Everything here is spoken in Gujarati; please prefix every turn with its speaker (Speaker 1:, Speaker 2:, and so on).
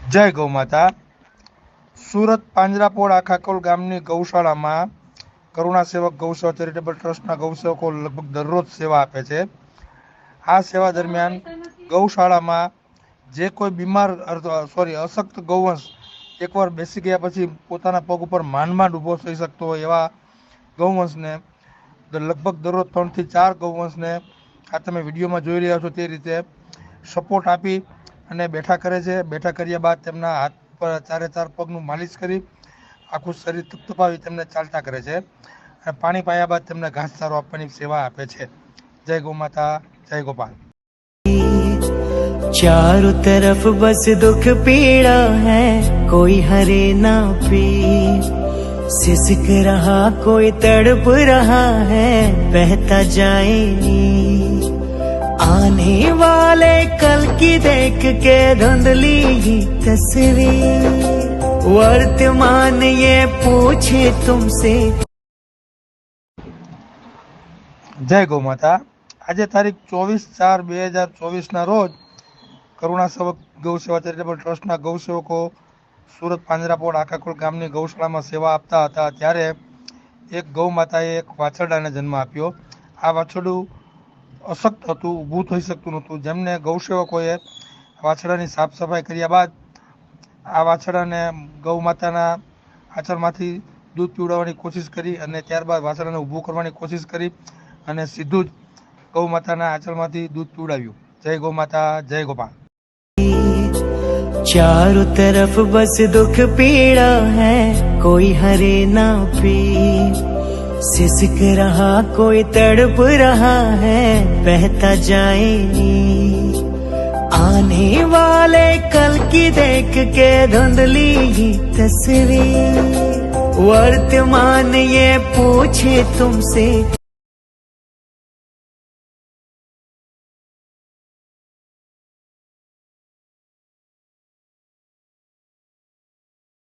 Speaker 1: जय गौ माता। सूरत પાંજરાપોળ આખાકોલ ગામની ગૌશાળામાં કરુણા સેવક ગૌસેવા ચેરિટેબલ ટ્રસ્ટના ગૌસેવકો લગભગ દરરોજ સેવા આપે છે। આ સેવા દરમિયાન ગૌશાળામાં જે કોઈ બીમાર અશક્ત ગૌવંશ એકવાર બેસી ગયા પછી પોતાના પગ ઉપર માંડ ઊભો થઈ શકતો હોય એવા ગૌવંશને લગભગ દરરોજ 3 થી 4 ગૌવંશને આ તમે વિડીયોમાં જોઈ રહ્યા છો તે રીતે સપોર્ટ આપી અને બેઠા કરે છે। બેઠા કર્યા બાદ તેમના હાથ પર 4 પગનું માલિશ કરી આખું શરીર તપતપાવી તેમને ચાલતા કરે છે અને પાણી પાયા બાદ તેમને ઘાસચારો આપવાની સેવા આપે છે। જય ગૌ માતા, જય ગોપાલ।
Speaker 2: चारों तरफ बस दुख पीड़ा है, कोई हरे ना पीर, सिसक रहा कोई तड़प रहा है, बहता जाए आने वाले कल की देख के धुंधली तस्वीर, वर्तमान ये पूछे तुमसे।
Speaker 1: जय गौ माता। આજે તારીખ 24/4/2024 ના રોજ કરુણા સેવક ગૌસેવા ચેરિટેબલ ટ્રસ્ટના ગૌસેવકો સુરત પાંજરાપોળ આખાકોલ ગામની ગૌશાળામાં સેવા આપતા હતા ત્યારે એક ગૌ માતાએ એક વાછરડાને જન્મ આપ્યો। આ વાછરડું અશક્ત હતું, ઊભું થઈ શકતું નહોતું, જેમને ગૌસેવકોએ વાછરડાની સાફ સફાઈ કર્યા બાદ આ વાછરડાને ગૌ માતાના આંચળમાંથી દૂધ પીવડાવવાની કોશિશ કરી અને ત્યારબાદ વાછરડાને ઊભું કરવાની કોશિશ કરી અને સીધું જ ગૌ માતાના આંચળમાંથી દૂધ પીવડાવ્યું। જય ગૌ માતા, જય ગોપાલ।
Speaker 2: चारों तरफ बस दुख पीड़ा है, कोई हरे ना पीर, सिसक रहा कोई तड़प रहा है, बहता जाए आने वाले कल की देख के धुंधली तस्वीर, वर्तमान ये पूछे तुमसे